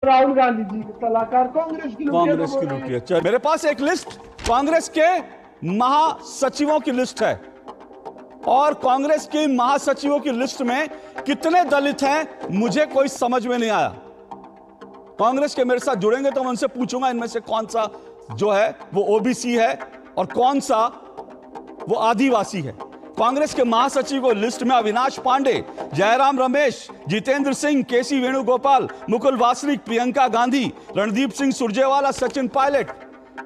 राहुल गांधी जी के सलाहकार कांग्रेस की लुटिया। चल, मेरे पास एक लिस्ट कांग्रेस के महासचिवों की लिस्ट है और कांग्रेस के महासचिवों की लिस्ट में कितने दलित हैं मुझे कोई समझ में नहीं आया। कांग्रेस के मेरे साथ जुड़ेंगे तो मैं उनसे पूछूंगा इनमें से कौन सा जो है वो ओबीसी है और कौन सा वो आदिवासी है। कांग्रेस के महासचिव को लिस्ट में अविनाश पांडे, जयराम रमेश, जितेंद्र सिंह, केसी वेणुगोपाल, मुकुल वासनिक, प्रियंका गांधी, रणदीप सिंह सुरजेवाला, सचिन पायलट,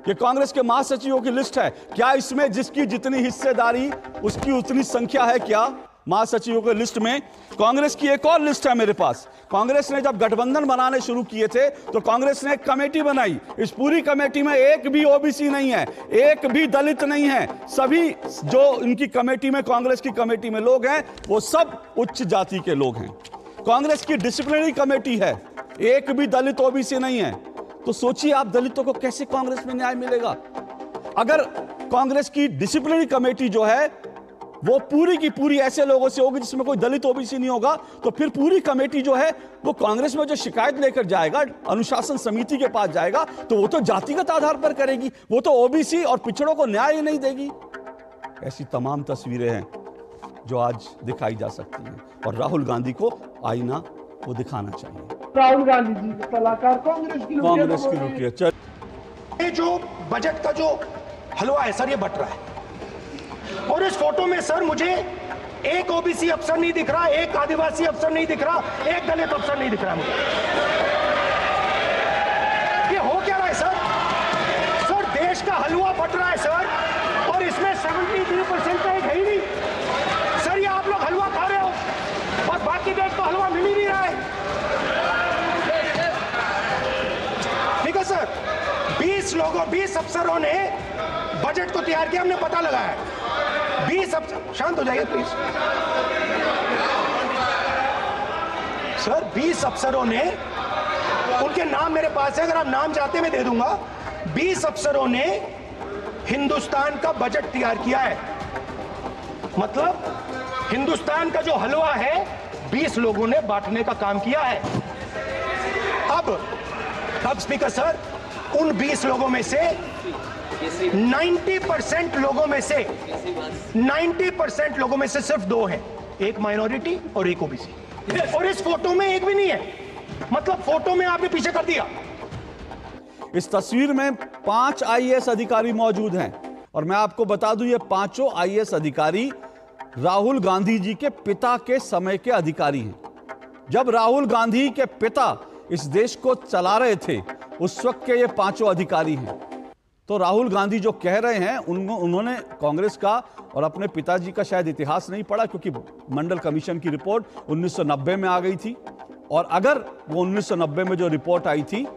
ये कांग्रेस के महासचिवों की लिस्ट है। क्या इसमें जिसकी जितनी हिस्सेदारी उसकी उतनी संख्या है क्या महासचिवों की लिस्ट में? कांग्रेस की एक और लिस्ट है मेरे पास। कांग्रेस ने जब गठबंधन बनाने शुरू किए थे तो कांग्रेस ने एक कमेटी बनाई। इस पूरी कमेटी में एक भी ओबीसी नहीं है, एक भी दलित नहीं है। सभी जो इनकी कमेटी में, कांग्रेस की कमेटी में लोग हैं वो सब उच्च जाति के लोग हैं। कांग्रेस की डिसिप्लिनरी कमेटी है, एक भी दलित ओबीसी नहीं है। तो सोचिए आप दलितों को कैसे कांग्रेस में न्याय मिलेगा? अगर कांग्रेस की डिसिप्लिनरी कमेटी जो है वो पूरी की पूरी ऐसे लोगों से होगी जिसमें कोई दलित ओबीसी नहीं होगा, तो फिर पूरी कमेटी जो है वो कांग्रेस में जो शिकायत लेकर जाएगा, अनुशासन समिति के पास जाएगा, तो वो तो जातिगत आधार पर करेगी, वो तो ओबीसी और पिछड़ों को न्याय ही नहीं देगी। ऐसी तमाम तस्वीरें हैं जो आज दिखाई जा सकती हैं और राहुल गांधी को आईना वो दिखाना चाहिए। राहुल गांधी जी के सलाहकार कांग्रेस की लुटिया। ये जो बजट का जो हलवा है सर, ये बट रहा है और इस फोटो में सर मुझे एक ओबीसी अफसर नहीं दिख रहा, एक आदिवासी अफसर नहीं दिख रहा, एक दलित अफसर नहीं दिख रहा मुझे। ये हो क्या रहा है सर? सर देश का हलवा बट रहा है सर और इसमें 73% का एक है ही नहीं सर। ये आप लोग हलवा खा रहे हो और बाकी देश को हलवा मिल ही नहीं रहा है। ठीक है सर, 20 अफसरों ने बजट को तैयार किया, हमने पता लगाया। 20 अफसर, शांत हो जाइए प्लीज सर। 20 अफसरों ने, उनके नाम मेरे पास है, अगर आप नाम चाहते मैं दे दूंगा। 20 अफसरों ने हिंदुस्तान का बजट तैयार किया है। मतलब हिंदुस्तान का जो हलवा है 20 लोगों ने बांटने का काम किया है। अब स्पीकर सर, उन 20 लोगों में से 90% लोगों में से सिर्फ 2 हैं, एक माइनॉरिटी और एक ओबीसी। और इस फोटो में एक भी नहीं है, मतलब फोटो में आपने पीछे कर दिया। इस तस्वीर में 5 आईएएस अधिकारी मौजूद हैं और मैं आपको बता दूं ये पांचों आईएएस अधिकारी राहुल गांधी जी के पिता के समय के अधिकारी हैं। जब राहुल गांधी के पिता इस देश को चला रहे थे उस वक्त के ये पांचों अधिकारी हैं। तो राहुल गांधी जो कह रहे हैं उन्होंने कांग्रेस का और अपने पिताजी का शायद इतिहास नहीं पढ़ा, क्योंकि मंडल कमीशन की रिपोर्ट 1990 में आ गई थी और अगर वो 1990 में जो रिपोर्ट आई थी,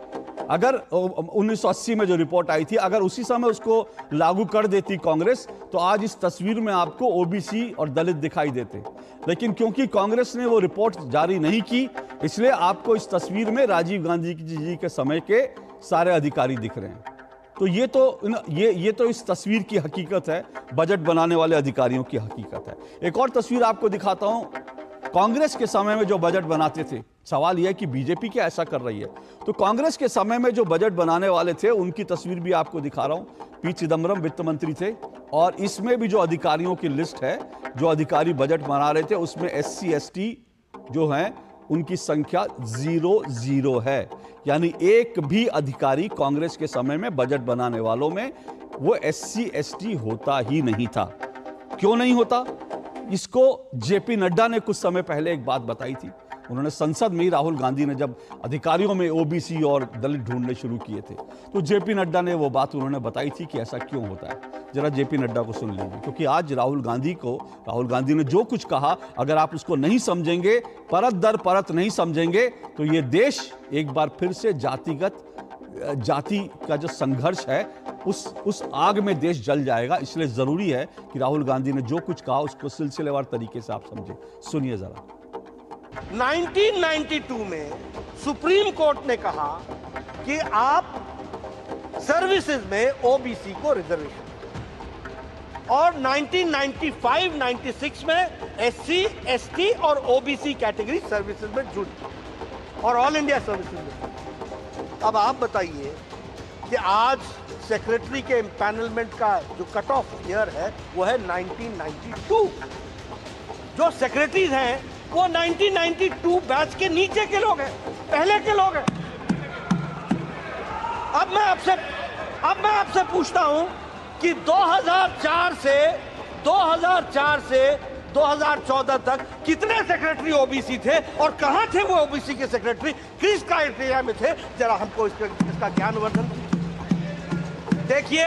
अगर 1980 में जो रिपोर्ट आई थी, अगर उसी समय उसको लागू कर देती कांग्रेस तो आज इस तस्वीर में आपको ओबीसी और दलित दिखाई देते। लेकिन क्योंकि कांग्रेस ने वो रिपोर्ट जारी नहीं की, इसलिए आपको इस तस्वीर में राजीव गांधी जी के समय के सारे अधिकारी दिख रहे हैं। तो ये तो इस तस्वीर की हकीकत है, बजट बनाने वाले अधिकारियों की हकीकत है। एक और तस्वीर आपको दिखाता हूं, कांग्रेस के समय में जो बजट बनाते थे। सवाल यह है कि बीजेपी क्या ऐसा कर रही है? तो कांग्रेस के समय में जो बजट बनाने वाले थे उनकी तस्वीर भी आपको दिखा रहा हूं। पी चिदम्बरम वित्त मंत्री थे और इसमें भी जो अधिकारियों की लिस्ट है, जो अधिकारी बजट बना रहे थे, उसमें SC ST जो है उनकी संख्या 0 है। यानी एक भी अधिकारी कांग्रेस के समय में बजट बनाने वालों में वो SC ST होता ही नहीं था। क्यों नहीं होता? इसको JP नड्डा ने कुछ समय पहले एक बात बताई थी। उन्होंने संसद में ही, राहुल गांधी ने जब अधिकारियों में ओबीसी और दलित ढूंढने शुरू किए थे तो JP नड्डा ने वो बात उन्होंने बताई थी कि ऐसा क्यों होता है। जरा JP नड्डा को सुन लीजिए, क्योंकि आज राहुल गांधी ने जो कुछ कहा, अगर आप उसको नहीं समझेंगे, परत दर परत नहीं समझेंगे, तो ये देश एक बार फिर से जाति का जो संघर्ष है उस आग में देश जल जाएगा। इसलिए जरूरी है कि राहुल गांधी ने जो कुछ कहा उसको सिलसिलेवार तरीके से आप समझें। सुनिए जरा। 1992 में सुप्रीम कोर्ट ने कहा कि आप सर्विसेज में ओबीसी को रिजर्वेशन, और 1995-96 में SC ST और OBC कैटेगरी सर्विसेज में जुड़ी और ऑल इंडिया सर्विसेज में। अब आप बताइए कि आज सेक्रेटरी के एम्पैनलमेंट का जो कट ऑफ ईयर है वो है 1992। जो सेक्रेटरीज हैं वो 1992 बैच के नीचे के लोग हैं, पहले के लोग हैं। अब मैं आपसे पूछता हूं कि 2004 से 2014 तक कितने सेक्रेटरी ओबीसी थे और कहां थे वो ओबीसी के सेक्रेटरी, किस क्राइटेरिया में थे? जरा हमको इसका ज्ञानवर्धन। देखिए,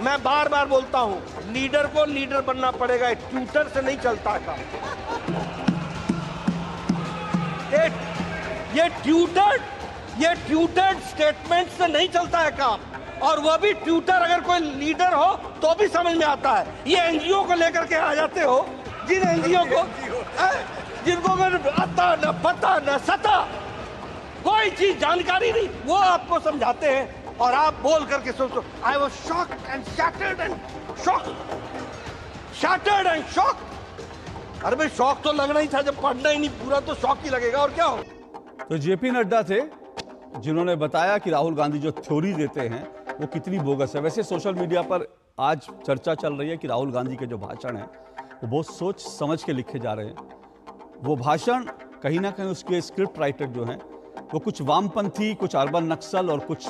मैं बार बार बोलता हूं, लीडर को लीडर बनना पड़ेगा, ट्यूटर से नहीं चलता काम। ये ट्यूटर्ड स्टेटमेंट से नहीं चलता है काम, और वह भी ट्यूटर अगर कोई लीडर हो तो भी समझ में आता है। ये एनजीओ को लेकर के आ जाते हो, जिन एनजीओ को जिनको आता न पता न सता, कोई चीज जानकारी नहीं, वो आपको समझाते हैं और आप बोल करके सोचो I was shocked and shattered and shocked. अरे भाई, शौक तो लगना ही था, जब पढ़ना ही नहीं पूरा तो शौक ही लगेगा, और क्या हो। तो जेपी नड्डा थे जिन्होंने बताया कि राहुल गांधी जो थ्योरी देते हैं वो कितनी बोगस है। वैसे सोशल मीडिया पर आज चर्चा चल रही है कि राहुल गांधी के जो भाषण हैं वो बहुत सोच समझ के लिखे जा रहे हैं। वो भाषण कहीं ना कहीं उसके स्क्रिप्ट राइटर जो हैं वो कुछ वामपंथी, कुछ अर्बन नक्सल और कुछ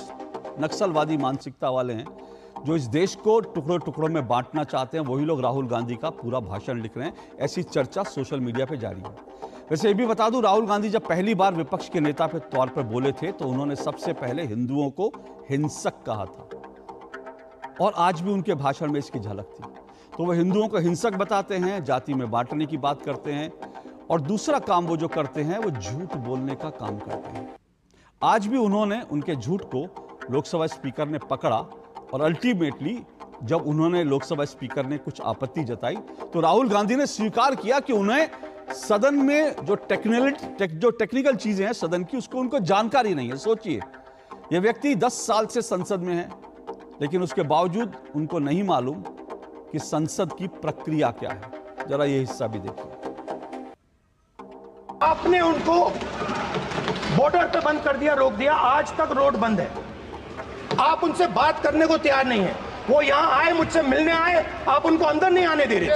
नक्सलवादी मानसिकता वाले हैं, जो इस देश को टुकड़ों टुकड़ों में बांटना चाहते हैं। वही लोग राहुल गांधी का पूरा भाषण लिख रहे हैं, ऐसी चर्चा सोशल मीडिया पे जारी है। वैसे ये भी बता दूं, राहुल गांधी जब पहली बार विपक्ष के नेता के तौर पर बोले थे तो उन्होंने सबसे पहले हिंदुओं को हिंसक कहा था, और आज भी उनके भाषण में इसकी झलक थी। तो वो हिंदुओं को हिंसक बताते हैं, जाति में बांटने की बात करते हैं, और दूसरा काम वो जो करते हैं वो झूठ बोलने का काम करते हैं। आज भी उन्होंने उनके झूठ को लोकसभा स्पीकर ने पकड़ा, और अल्टीमेटली जब उन्होंने लोकसभा स्पीकर ने कुछ आपत्ति जताई तो राहुल गांधी ने स्वीकार किया कि उन्हें सदन में जो टेक्निकल चीजें हैं सदन की, उसको उनको जानकारी नहीं है। सोचिए, यह व्यक्ति 10 साल से संसद में है, लेकिन उसके बावजूद उनको नहीं मालूम कि संसद की प्रक्रिया क्या है। जरा ये हिस्सा भी देखिए। आपने उनको बॉर्डर पे बंद कर दिया, रोक दिया, आज तक रोड बंद है। आप उनसे बात करने को तैयार नहीं है। वो यहां आए, मुझसे मिलने आए, आप उनको अंदर नहीं आने दे रहे।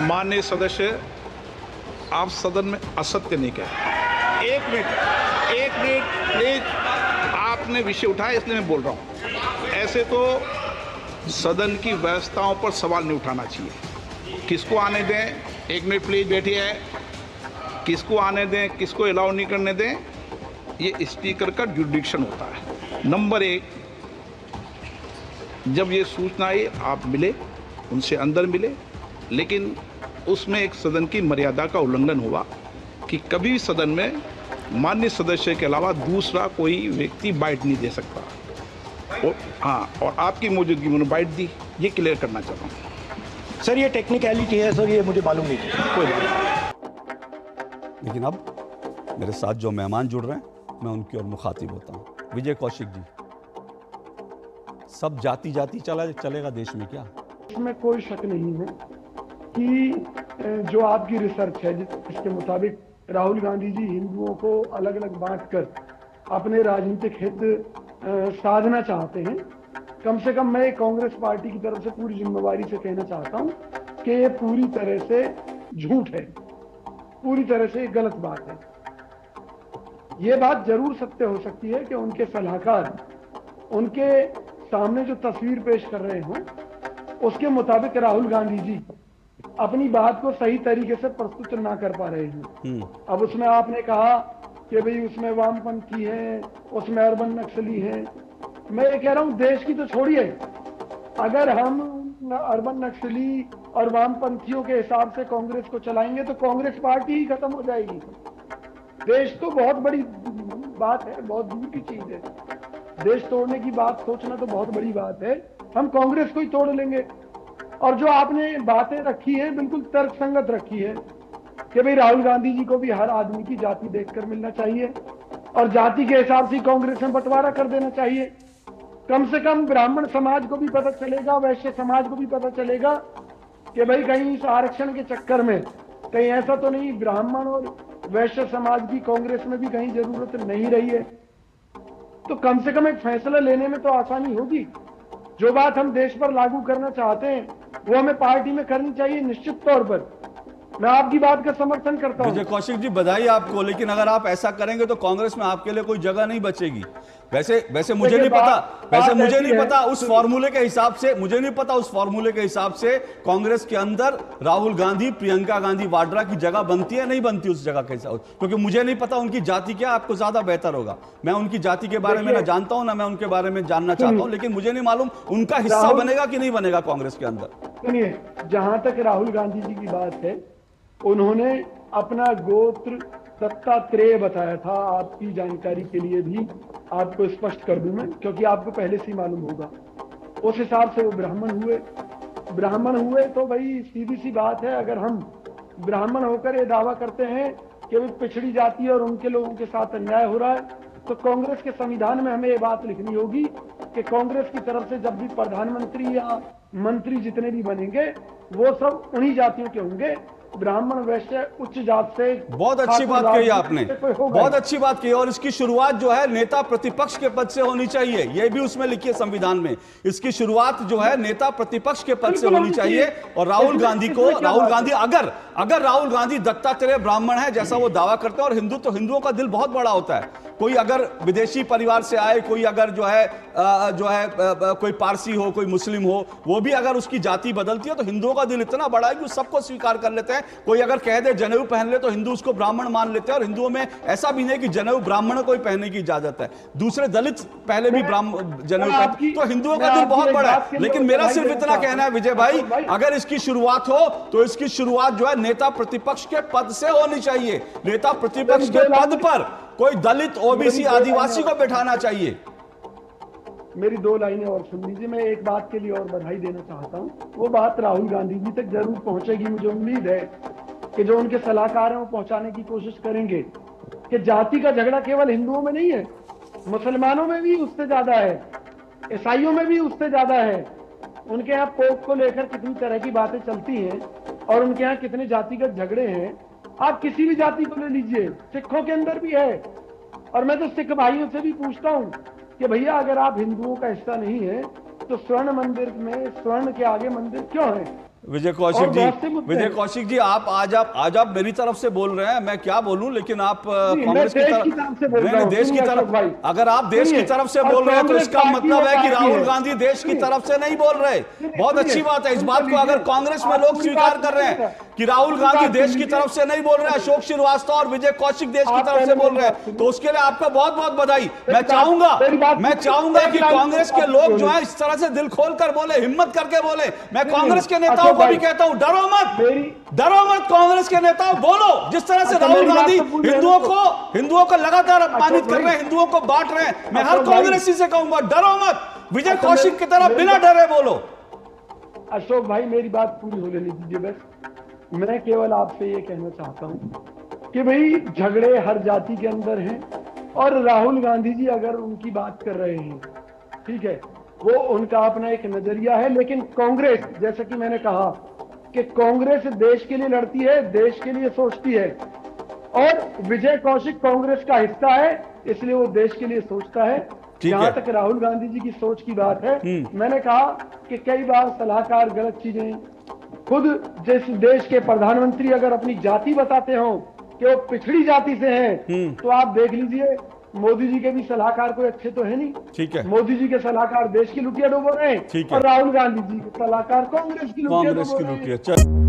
माननीय सदस्य, आप सदन में असत्य नहीं कहे। एक मिनट प्लीज, आपने विषय उठाया इसलिए मैं बोल रहा हूं। ऐसे तो सदन की व्यवस्थाओं पर सवाल नहीं उठाना चाहिए। किसको आने दें, एक मिनट प्लीज बैठिए, किसको आने दें, किसको अलाउ नहीं करने दें, ये स्पीकर का जुडिक्शन होता है। नंबर 1, जब ये सूचना आई आप मिले, उनसे अंदर मिले, लेकिन उसमें एक सदन की मर्यादा का उल्लंघन हुआ कि कभी भी सदन में माननीय सदस्य के अलावा दूसरा कोई व्यक्ति बाइट नहीं दे सकता। और आपकी मौजूदगी में बाइट दी, ये क्लियर करना चाहता हूँ। सर, ये टेक्निकलिटी है सर, ये मुझे मालूम नहीं थी। कोई बात। लेकिन अब मेरे साथ जो मेहमान जुड़ रहे हैं मैं उनकी ओर मुखातिब होता हूँ। विजय कौशिक जी, सब जाति चलेगा देश में क्या? इसमें कोई शक नहीं है कि जो आपकी रिसर्च है जिसके मुताबिक राहुल गांधी जी हिंदुओं को अलग अलग बांटकर अपने राजनीतिक हित साधना चाहते हैं, कम से कम मैं कांग्रेस पार्टी की तरफ से पूरी जिम्मेवारी से कहना चाहता हूं कि ये पूरी तरह से झूठ है, पूरी तरह से गलत बात है। ये बात जरूर सत्य हो सकती है कि उनके सलाहकार उनके सामने जो तस्वीर पेश कर रहे हों उसके मुताबिक राहुल गांधी जी अपनी बात को सही तरीके से प्रस्तुत ना कर पा रहे हैं। अब उसमें आपने कहा कि भाई उसमें वामपंथी है, उसमें अर्बन नक्सली है। मैं ये कह रहा हूं, देश की तो छोड़िए, अगर हम अर्बन नक्सली और वामपंथियों के हिसाब से कांग्रेस को चलाएंगे तो कांग्रेस पार्टी ही खत्म हो जाएगी। देश तो बहुत बड़ी बात है, बहुत दूर की चीज है। देश तोड़ने की बात सोचना तो बहुत बड़ी बात है, हम कांग्रेस को ही तोड़ लेंगे। और जो आपने बातें रखी है बिल्कुल तर्कसंगत रखी है कि भाई राहुल गांधी जी को भी हर आदमी की जाति देखकर मिलना चाहिए और जाति के हिसाब से कांग्रेस में बंटवारा कर देना चाहिए। कम से कम ब्राह्मण समाज को भी पता चलेगा, वैश्य समाज को भी पता चलेगा कि भाई कहीं इस आरक्षण के चक्कर में कहीं ऐसा तो नहीं ब्राह्मण और वैश्य समाज की कांग्रेस में भी कहीं जरूरत नहीं रही है। तो कम से कम एक फैसला लेने में तो आसानी होगी। जो बात हम देश पर लागू करना चाहते हैं वो हमें पार्टी में करनी चाहिए निश्चित तौर पर। मैं आपकी बात का समर्थन करता हूं। विजय कौशिक जी, बधाई आपको, लेकिन अगर आप ऐसा करेंगे तो कांग्रेस में आपके लिए कोई जगह नहीं बचेगी। वैसे मुझे नहीं पता उस फॉर्मूले के हिसाब से, कांग्रेस के अंदर राहुल गांधी, प्रियंका गांधी वाड्रा की जगह बनती है नहीं बनती उस जगह के हिसाब, क्योंकि मुझे नहीं पता उनकी जाति क्या, आपको ज्यादा बेहतर होगा। मैं उनकी जाति के बारे में ना जानता हूं ना मैं उनके बारे में जानना चाहता हूं, लेकिन मुझे नहीं मालूम उनका हिस्सा बनेगा कि नहीं बनेगा कांग्रेस के अंदर। सुनिए, जहां तक राहुल गांधी जी की बात है, उन्होंने अपना गोत्र दत्तात्रेय बताया था। आपकी जानकारी के लिए भी आपको स्पष्ट कर दूं मैं, क्योंकि आपको पहले से ही मालूम होगा। उस हिसाब से वो ब्राह्मण हुए तो भाई सीधी सी बात है, अगर हम ब्राह्मण होकर ये दावा करते हैं कि वो पिछड़ी जाति और उनके लोगों के साथ अन्याय हो रहा है, तो कांग्रेस के संविधान में हमें ये बात लिखनी होगी कि कांग्रेस की तरफ से जब भी प्रधानमंत्री या मंत्री जितने भी बनेंगे वो सब उन्हीं जातियों के होंगे, ब्राह्मण वैश्य उच्च जात से। बहुत अच्छी बात कही आपने, बहुत अच्छी बात कही। और इसकी शुरुआत जो है नेता प्रतिपक्ष के पद से होनी चाहिए, यह भी उसमें लिखी है संविधान में। इसकी शुरुआत जो है नेता प्रतिपक्ष के पद से होनी चाहिए। और राहुल गांधी अगर राहुल गांधी दत्तात्रेय ब्राह्मण है जैसा वो दावा करते हैं, और हिंदुओं का दिल बहुत बड़ा होता है, कोई अगर विदेशी परिवार से आए, कोई अगर जो है कोई पारसी हो, कोई मुस्लिम हो, वो भी अगर उसकी जाति बदलती है तो हिंदुओं का दिल इतना बड़ा है कि सबको स्वीकार कर लेते हैं। कोई अगर कह दे जनेऊ पहन ले तो हिंदू उसको ब्राह्मण मान लेते हैं। और हिंदुओं में ऐसा भी नहीं कि जनेऊ ब्राह्मण को ही पहनने की इजाजत है, दूसरे दलित पहले भी जनेऊ पहनते, तो हिंदुओं का दिल बहुत बड़ा है। लेकिन मेरा सिर्फ इतना कहना है विजय भाई, अगर इसकी शुरुआत हो तो इसकी शुरुआत जो है नेता प्रतिपक्ष के पद से होनी चाहिए। नेता प्रतिपक्ष के पद पर कोई दलित, ओबीसी, आदिवासी को बैठाना चाहिए। मेरी 2 लाइनें और सुन लीजिए। मैं एक बात के लिए और बधाई देना चाहता हूं, वो बात राहुल गांधी जी तक जरूर पहुंचेगी। मुझे उम्मीद है कि जो उनके सलाहकार हैं वो पहुंचाने की कोशिश करेंगे कि जाति का झगड़ा केवल हिंदुओं में नहीं है, मुसलमानों में भी उससे ज्यादा है, ईसाइयों में भी उससे ज्यादा है। उनके यहाँ पोप को लेकर कितनी तरह की बातें चलती हैं और उनके यहाँ कितने जातिगत झगड़े हैं। आप किसी भी जाति को ले लीजिए, सिखों के अंदर भी है। और मैं तो सिख भाइयों से भी पूछता हूं कि भैया अगर आप हिंदुओं का हिस्सा नहीं है तो स्वर्ण मंदिर में स्वर्ण के आगे मंदिर क्यों है? विजय कौशिक जी, आप आज आप मेरी तरफ से बोल रहे हैं, मैं क्या बोलूं, लेकिन आप कांग्रेस की तरफ देश की तरफ, अगर आप देश की तरफ से बोल रहे हैं तो इसका मतलब है कि राहुल गांधी देश की तरफ से नहीं बोल रहे। बहुत अच्छी बात है। इस बात को अगर कांग्रेस में लोग स्वीकार कर रहे हैं कि राहुल गांधी देश की तरफ से नहीं बोल रहे हैं, अशोक श्रीवास्तव और विजय कौशिक देश की तरफ से बोल रहे हैं, तो उसके लिए आपका बहुत बहुत बधाई। मैं चाहूंगा कि कांग्रेस के लोग जो है इस तरह से दिल खोल कर बोले, हिम्मत करके बोले। मैं कांग्रेस के नेताओं को भी कहता हूं, डरो मत कांग्रेस के नेताओं, बोलो। जिस तरह से राहुल गांधी हिंदुओं को लगातार अपमानित कर रहे हैं, हिंदुओं को बांट रहे हैं, मैं हर कांग्रेसी से कहूंगा डरो मत, विजय कौशिक की तरह बिना डरे बोलो। अशोक भाई, मेरी बात पूरी होने दीजिए बस। मैं केवल आपसे ये कहना चाहता हूं कि भाई झगड़े हर जाति के अंदर हैं, और राहुल गांधी जी अगर उनकी बात कर रहे हैं, ठीक है, वो उनका अपना एक नजरिया है। लेकिन कांग्रेस, जैसा कि मैंने कहा कि कांग्रेस देश के लिए लड़ती है, देश के लिए सोचती है, और विजय कौशिक कांग्रेस का हिस्सा है, इसलिए वो देश के लिए सोचता है। जहां तक राहुल गांधी जी की सोच की बात है, मैंने कहा कि कई बार सलाहकार गलत चीजें, खुद जिस देश के प्रधानमंत्री अगर अपनी जाति बताते हो कि वो पिछड़ी जाति से हैं, तो आप देख लीजिए मोदी जी के भी सलाहकार कोई अच्छे तो है नहीं। ठीक है, मोदी जी के सलाहकार देश की लुटिया डुबो रहे हैं, और राहुल गांधी जी के सलाहकार कांग्रेस की लुटिया डुबो रहे हैं।